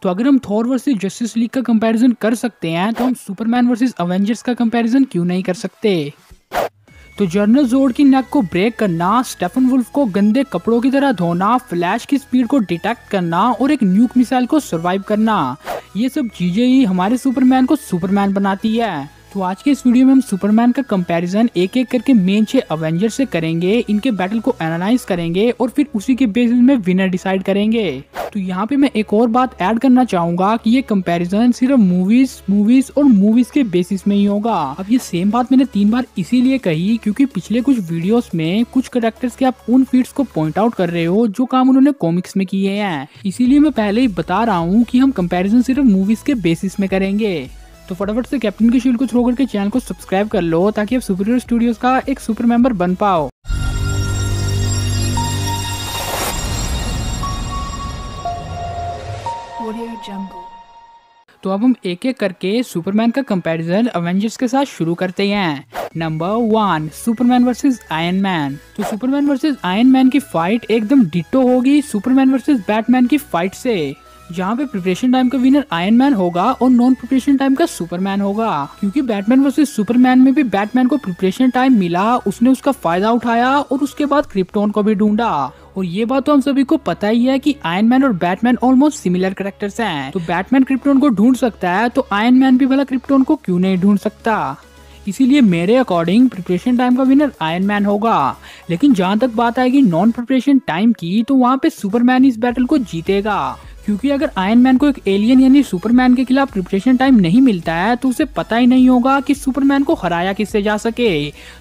तो अगर हम थॉर वर्सेस जस्टिस लीग का कंपैरिजन कर सकते हैं तो हम सुपरमैन वर्सेस अवेंजर्स का कंपैरिजन क्यों नहीं कर सकते। तो जनरल जोड की नेक को ब्रेक करना, स्टेफन वुल्फ को गंदे कपड़ों की तरह धोना, फ्लैश की स्पीड को डिटेक्ट करना और एक न्यूक मिसाइल को सरवाइव करना, ये सब चीजें ही हमारे सुपरमैन को सुपरमैन बनाती है। तो आज के इस वीडियो में हम सुपरमैन का कंपैरिजन एक एक करके मेन 6 अवेंजर से करेंगे, इनके बैटल को एनालाइज करेंगे और फिर उसी के बेसिस में विनर डिसाइड करेंगे। तो यहाँ पे मैं एक और बात ऐड करना चाहूंगा कि ये कंपैरिजन सिर्फ मूवीज के बेसिस में ही होगा। अब ये सेम बात मैंने 3 बार इसीलिए कही क्योंकि पिछले कुछ वीडियोस में कुछ कैरेक्टर्स के आप उन फीट्स को पॉइंट आउट कर रहे हो जो काम उन्होंने कॉमिक्स में किए हैं, इसीलिए मैं पहले ही बता रहा हूँ कि हम कंपैरिजन सिर्फ मूवीज के बेसिस में करेंगे। तो फटाफट से कैप्टन की शील्ड को थ्रो करके चैनल को सब्सक्राइब कर लो ताकि आप सुपर हीरो स्टूडियोज का एक सुपर मेंबर बन पाओ। तो अब हम एक एक करके सुपरमैन का कंपैरिजन अवेंजर्स के साथ शुरू करते हैं। Number 1, Superman versus iron man. तो सुपरमैन वर्सेस आयरन मैन की फाइट एकदम डिट्टो होगी सुपरमैन वर्सेस बैटमैन की फाइट से, जहाँ पे प्रिपरेशन टाइम का विनर आयरन मैन होगा और नॉन प्रिपरेशन टाइम का सुपरमैन होगा। क्योंकि बैटमैन वर्सेस सुपरमैन में भी बैटमैन को प्रिपरेशन टाइम मिला, उसने उसका फायदा उठाया और उसके बाद क्रिप्टोन को भी ढूंढा। और ये बात तो हम सभी को पता ही है कि आयरन मैन और बैटमैन ऑलमोस्ट सिमिलर कैरेक्टर्स हैं। तो बैटमैन क्रिप्टोन को ढूंढ सकता है तो आयरन मैन भी भला क्रिप्टोन को क्यों नहीं ढूंढ सकता। इसीलिए मेरे अकॉर्डिंग प्रिपरेशन टाइम का विनर आयरन मैन होगा। लेकिन जहाँ तक बात आएगी नॉन प्रिपरेशन टाइम की, तो वहाँ पे सुपरमैन इस बैटल को जीतेगा। क्योंकि अगर आयरन मैन को एक एलियन यानी सुपरमैन के खिलाफ प्रिपरेशन टाइम नहीं मिलता है तो उसे पता ही नहीं होगा कि सुपरमैन को हराया किससे जा सके।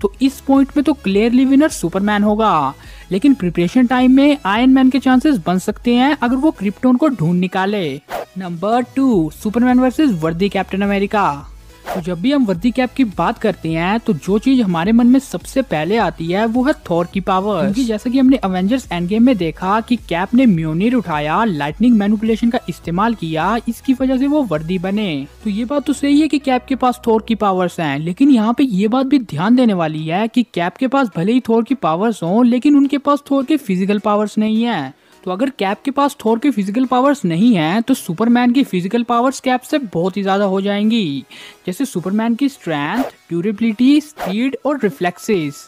तो इस पॉइंट में तो क्लियरली विनर सुपरमैन होगा। लेकिन प्रिपरेशन टाइम में आयरन मैन के चांसेस बन सकते हैं अगर वो क्रिप्टोन को ढूंढ निकाले। नंबर 2, सुपरमैन वर्सेस वर्दी कैप्टन अमेरिका। तो जब भी हम वर्दी कैप की बात करते हैं तो जो चीज हमारे मन में सबसे पहले आती है वो है थॉर की पावर। क्योंकि जैसा कि हमने अवेंजर्स एंड गेम में देखा कि कैप ने म्योनिर उठाया, लाइटनिंग मैनिपुलेशन का इस्तेमाल किया, इसकी वजह से वो वर्दी बने। तो ये बात तो सही है कि कैप के पास थॉर की पावर्स हैं, लेकिन यहाँ पे ये बात भी ध्यान देने वाली है कि कैप के पास भले ही थॉर की पावर्स हो लेकिन उनके पास थॉर के फिजिकल पावर्स नहीं है। तो अगर कैप के पास थॉर के फिजिकल पावर्स नहीं है तो सुपरमैन की फिजिकल पावर्स कैप से बहुत ही ज्यादा हो जाएंगी। जैसे सुपरमैन की स्ट्रेंथ, ड्यूरेबिलिटी, स्पीड और रिफ्लेक्सेस।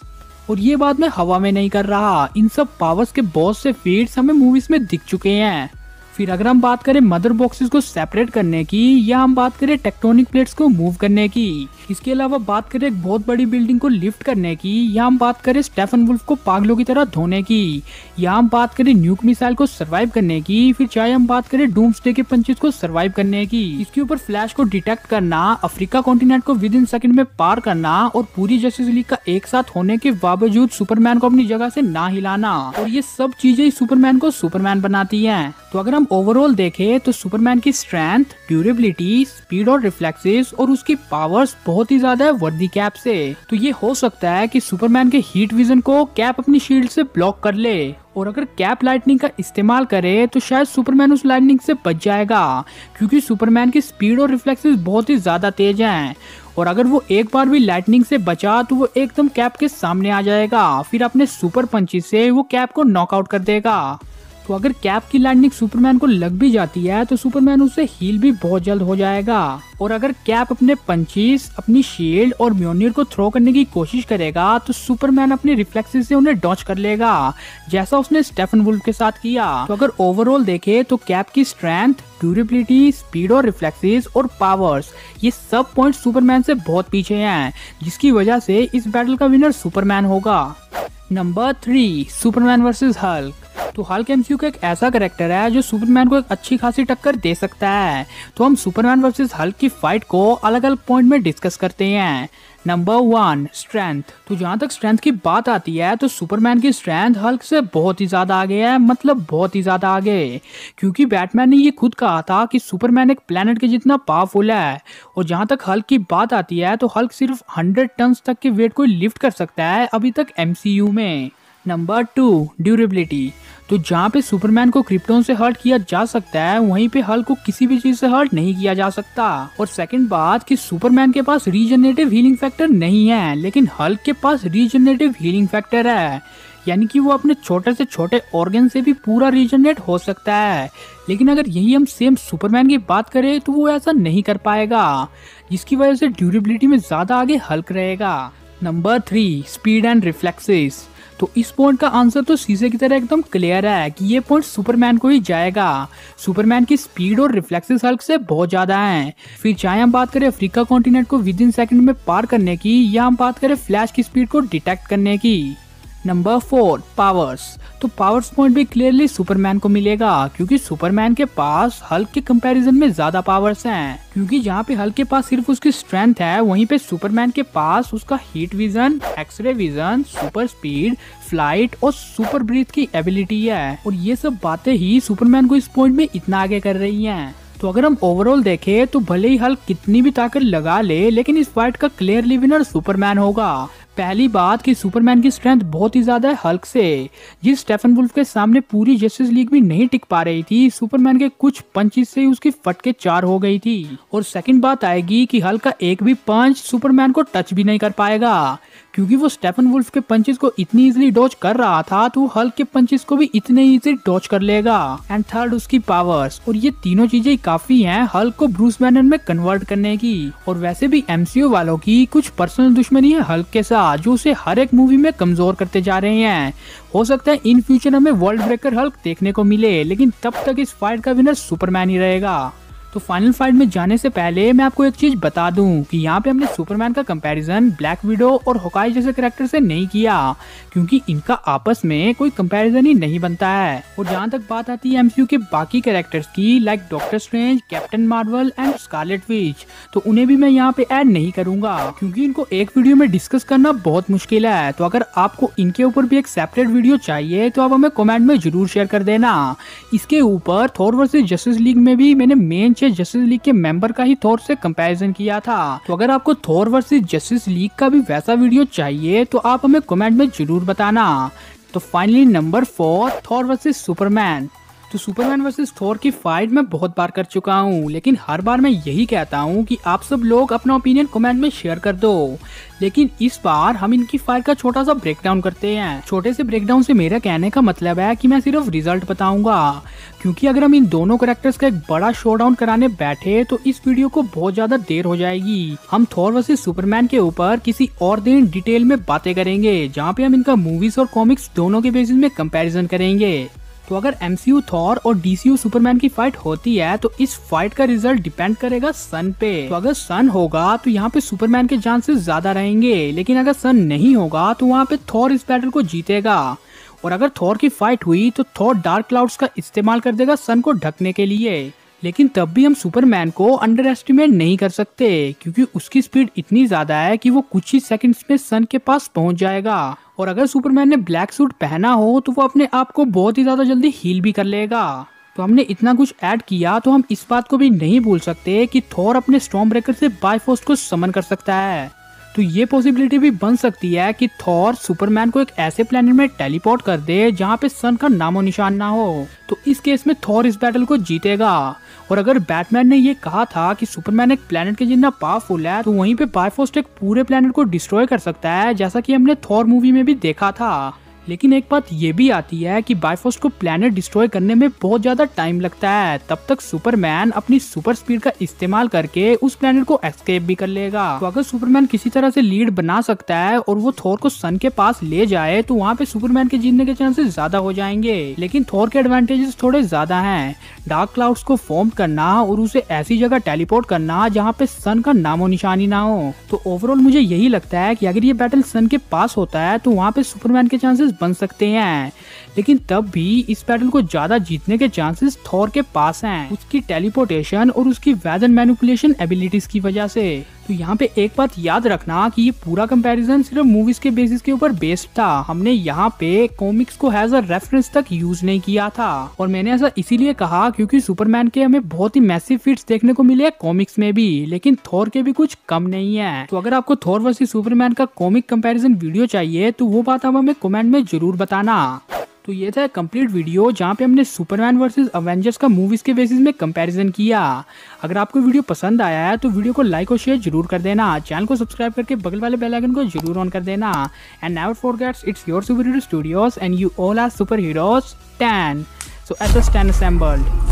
और ये बात मैं हवा में नहीं कर रहा, इन सब पावर्स के बहुत से फीट्स हमें मूवीज में दिख चुके हैं। फिर अगर हम बात करें मदर बॉक्सेस को सेपरेट करने की, या हम बात करें टेक्टोनिक प्लेट्स को मूव करने की, इसके अलावा बात करें एक बहुत बड़ी बिल्डिंग को लिफ्ट करने की, या हम बात करें स्टेफन वुल्फ को पागलों की तरह धोने की, या हम बात करें न्यूक मिसाइल को सरवाइव करने की, फिर चाहे हम बात करें डूम्सडे के पंचेस को सरवाइव करने की, इसके ऊपर फ्लैश को डिटेक्ट करना, अफ्रीका कॉन्टिनेंट को विद इन सेकंड में पार करना और पूरी जस्टिस लीग का एक साथ होने के बावजूद सुपरमैन को अपनी जगह से ना हिलाना, और ये सब चीजें सुपरमैन को सुपरमैन बनाती हैं। तो अगर हम ओवरऑल देखें तो सुपरमैन की स्ट्रेंथ, ड्यूरेबिलिटी, स्पीड और रिफ्लेक्सेस और उसकी पावर्स बहुत ही ज्यादा है वर्दी कैप से। तो ये हो सकता है कि सुपरमैन के हीट विजन को कैप अपनी शील्ड से ब्लॉक कर ले, और अगर कैप लाइटनिंग का इस्तेमाल करे तो शायद सुपरमैन उस लाइटनिंग से बच जाएगा। क्योंकि सुपरमैन की स्पीड और रिफ्लेक्सेस बहुत ही ज्यादा तेज हैं, और अगर वो एक बार भी लाइटनिंग से बचा तो वो एकदम कैप के सामने आ जाएगा, फिर अपने सुपर पंची से वो कैप को नॉकआउट कर देगा। तो अगर कैप की लाइटनिंग सुपरमैन को लग भी जाती है तो सुपरमैन उससे हील भी बहुत जल्द हो जाएगा। और अगर कैप अपने पंचीज, अपनी शील्ड और म्योनिर को थ्रो करने की कोशिश करेगा तो सुपरमैन अपने रिफ्लेक्सेस से उन्हें डॉच कर लेगा, जैसा उसने स्टेफन वुल्फ के साथ किया। तो अगर ओवरऑल देखे तो कैप की स्ट्रेंथ, ड्यूरेबिलिटी, स्पीड और रिफ्लेक्सेस और पावर्स, ये सब पॉइंट सुपरमैन से बहुत पीछे हैं, जिसकी वजह से इस बैटल का विनर सुपरमैन होगा। Number 3, Superman versus Hulk. तो हल्क एमसीयू का एक ऐसा कैरेक्टर है जो सुपरमैन को एक अच्छी खासी टक्कर दे सकता है। तो हम सुपरमैन वर्सेस हल्क की फाइट को अलग अलग पॉइंट में डिस्कस करते हैं। Number 1, strength. तो जहाँ तक स्ट्रेंथ की बात आती है तो सुपरमैन की स्ट्रेंथ हल्क से बहुत ही ज्यादा आगे है, मतलब बहुत ही ज्यादा आगे। क्योंकि बैटमैन ने ये खुद कहा था कि सुपरमैन एक प्लेनेट के जितना पावरफुल है। और जहाँ तक हल्क की बात आती है तो हल्क सिर्फ 100 टन तक के वेट को लिफ्ट कर सकता है अभी तक एमसीयू में। Number 2, durability. तो जहाँ पे सुपरमैन को क्रिप्टोन से हर्ट किया जा सकता है वहीं पे हल्क को किसी भी चीज से हर्ट नहीं किया जा सकता। और सेकंड बात कि सुपरमैन के पास रीजनरेटिव हीलिंग फैक्टर नहीं है, लेकिन हल्क के पास रीजनरेटिव हीलिंग फैक्टर है। यानी कि वो अपने छोटे से छोटे ऑर्गन से भी पूरा रीजनरेट हो सकता है। लेकिन अगर यही हम सेम सुपरमैन की बात करें तो वो ऐसा नहीं कर पाएगा, जिसकी वजह से ड्यूरेबिलिटी में ज्यादा आगे हल्क रहेगा। Number 3, speed and reflexes. तो इस पॉइंट का आंसर तो शीशे की तरह एकदम क्लियर है कि ये पॉइंट सुपरमैन को ही जाएगा। सुपरमैन की स्पीड और रिफ्लेक्सेस हल्क से बहुत ज्यादा हैं। फिर चाहे हम बात करें अफ्रीका कॉन्टिनेंट को विद इन सेकंड में पार करने की, या हम बात करें फ्लैश की स्पीड को डिटेक्ट करने की। Number 4, powers. तो पावर्स पॉइंट भी क्लियरली सुपरमैन को मिलेगा, क्योंकि सुपरमैन के पास हल्क के कंपैरिजन में ज्यादा पावर्स हैं। क्योंकि जहाँ पे हल्क के पास सिर्फ उसकी स्ट्रेंथ है, वहीं पे सुपरमैन के पास उसका heat vision, X ray vision, super speed, flight और सुपर ब्रीथ की एबिलिटी है। और ये सब बातें ही सुपरमैन को इस पॉइंट में इतना आगे कर रही हैं। तो अगर हम ओवरऑल देखें तो भले ही हल्क कितनी भी ताकत लगा ले, लेकिन इस फाइट का क्लियरली विनर सुपरमैन होगा। पहली बात कि सुपरमैन की स्ट्रेंथ बहुत ही ज्यादा है हल्क से। जिस स्टेफन वुल्फ के सामने पूरी जस्टिस लीग भी नहीं टिक पा रही थी, सुपरमैन के कुछ पंचेस से ही उसकी फट के 4 हो गई थी। और सेकंड बात आएगी कि हल्क का एक भी पंच सुपरमैन को टच भी नहीं कर पाएगा, क्योंकि वो स्टेफन वुल्फ के पंचेस को इतनी इजीली डॉज कर रहा था, तो वो हल्क के पंचेस को भी इतने इजी डॉज कर लेगा। एंड थर्ड, उसकी पावर्स। और ये तीनों चीजें काफी हैं हल्क को ब्रूस बैनर में कन्वर्ट करने की। और वैसे भी एमसीयू वालों की कुछ पर्सनल दुश्मनी है हल्क के साथ, जो उसे हर एक मूवी में कमजोर करते जा रहे हैं। हो सकता है इन फ्यूचर हमें वर्ल्ड ब्रेकर हल्क देखने को मिले, लेकिन तब तक इस फाइट का विनर सुपरमैन ही रहेगा। तो फाइनल फाइट में जाने से पहले मैं आपको एक चीज बता दूं कि यहाँ पे हमने सुपरमैन का कंपैरिजन ब्लैक विडो और हॉकाई जैसे कैरेक्टर से नहीं किया, क्योंकि इनका आपस में कोई कंपैरिजन ही नहीं बनता है। और जहाँ तक बात आती है एमसीयू के बाकी कैरेक्टर्स की, like doctor strange, captain Marvel and Scarlet Witch, तो उन्हें भी मैं यहाँ पे ऐड नहीं करूंगा, क्योंकि इनको एक वीडियो में डिस्कस करना बहुत मुश्किल है। तो अगर आपको इनके ऊपर भी एक सेपरेट वीडियो चाहिए तो आप हमें कमेंट में जरूर शेयर कर देना। इसके ऊपर थॉर वर्सेस जस्टिस लीग में भी मैंने मेन जस्टिस लीग के मेंबर का ही थॉर से कंपैरिजन किया था। तो अगर आपको थॉर वर्सेस जस्टिस लीग का भी वैसा वीडियो चाहिए तो आप हमें कमेंट में जरूर बताना। तो finally number 4, Thor versus Superman. तो सुपरमैन वर्सेस थॉर की फाइट मैं बहुत बार कर चुका हूँ, लेकिन हर बार मैं यही कहता हूँ कि आप सब लोग अपना ओपिनियन कमेंट में शेयर कर दो। लेकिन इस बार हम इनकी फाइट का छोटा सा ब्रेकडाउन करते हैं। छोटे से ब्रेकडाउन से मेरा कहने का मतलब है कि मैं सिर्फ रिजल्ट बताऊंगा, क्योंकि अगर हम इन दोनों कैरेक्टर्स का एक बड़ा शोडाउन कराने बैठे तो इस वीडियो को बहुत ज्यादा देर हो जाएगी। हम थॉर वर्सेस सुपरमैन के ऊपर किसी और दिन डिटेल में बातें करेंगे, जहाँ पे हम इनका मूवीज और कॉमिक्स दोनों के बेसिस में कंपैरिजन करेंगे। तो अगर एमसीयू थॉर और डीसीयू सुपरमैन की फाइट होती है तो इस फाइट का रिजल्ट डिपेंड करेगा सन पे। तो अगर सन होगा तो यहाँ पे सुपरमैन के चांसेस ज्यादा रहेंगे, लेकिन अगर सन नहीं होगा तो वहाँ पे थॉर इस बैटल को जीतेगा। और अगर थॉर की फाइट हुई तो थॉर डार्क क्लाउड्स का इस्तेमाल कर देगा सन को ढकने के लिए। लेकिन तब भी हम सुपरमैन को अंडर एस्टिमेट नहीं कर सकते, क्योंकि उसकी स्पीड इतनी ज्यादा है कि वो कुछ ही सेकंड्स में सन के पास पहुंच जाएगा। और अगर सुपरमैन ने ब्लैक सूट पहना हो तो वो अपने आप को बहुत ही ज्यादा जल्दी हील भी कर लेगा। तो हमने इतना कुछ ऐड किया तो हम इस बात को भी नहीं भूल सकते कि थॉर अपने स्टॉर्म ब्रेकर से बायफोर्स को समन कर सकता है। तो ये पॉसिबिलिटी भी बन सकती है कि थॉर सुपरमैन को एक ऐसे प्लेनेट में टेलीपोर्ट कर दे जहाँ पे सन का नामो निशान ना हो। तो इस केस में थॉर इस बैटल को जीतेगा। और अगर बैटमैन ने ये कहा था कि सुपरमैन एक प्लेनेट के जितना पावरफुल है, तो वहीं पे बायफोस्ट एक पूरे प्लेनेट को डिस्ट्रॉय कर सकता है, जैसा कि हमने थॉर मूवी में भी देखा था। लेकिन एक बात ये भी आती है कि बायफोस्ट को प्लेनेट डिस्ट्रॉय करने में बहुत ज्यादा टाइम लगता है। तब तक सुपरमैन अपनी सुपर स्पीड का इस्तेमाल करके उस प्लेनेट को एस्केप भी कर लेगा। तो अगर सुपरमैन किसी तरह से लीड बना सकता है और वो थॉर को सन के पास ले जाए तो वहाँ पे सुपरमैन के जीतने के चांसेस ज्यादा हो जाएंगे। लेकिन थॉर के एडवांटेजेस थोड़े ज्यादा हैं। डार्क क्लाउड्स को फॉर्म करना और उसे ऐसी जगह टेलीपोर्ट करना जहाँ पे सन का नामो निशानी ना हो। तो ओवरऑल मुझे यही लगता है कि अगर ये बैटल सन के पास होता है तो वहाँ पे सुपरमैन के चांसेस बन सकते हैं। लेकिन तब भी इस बैटल को ज्यादा जीतने के चांसेस थॉर के पास हैं, उसकी टेलीपोर्टेशन और उसकी वेदर मैनिपुलेशन एबिलिटीज की वजह से। तो यहाँ पे एक बात याद रखना कि ये पूरा कंपैरिजन सिर्फ मूवीज के बेसिस के ऊपर बेस्ड था। हमने यहाँ पे कॉमिक्स को एज अ रेफरेंस तक यूज नहीं किया था। और मैंने ऐसा इसीलिए कहा क्योंकि सुपरमैन के हमें बहुत ही मैसिव फीट्स देखने को मिले कॉमिक्स में भी, लेकिन थॉर के भी कुछ कम नहीं है। तो अगर आपको थॉर वर्सेस सुपरमैन का कॉमिक कंपैरिजन वीडियो चाहिए तो वो बात आप हमें कमेंट में जरूर बताना। तो ये था कंप्लीट वीडियो जहाँ पे हमने सुपरमैन वर्सेस अवेंजर्स का मूवीज के बेसिस में कंपैरिजन किया। अगर आपको वीडियो पसंद आया है तो वीडियो को लाइक और शेयर जरूर कर देना, चैनल को सब्सक्राइब करके बगल वाले बेल आइकन को जरूर ऑन कर देना। And never forgets it's your super hero studios and you all are super heroes 10। So S S 10 assembled।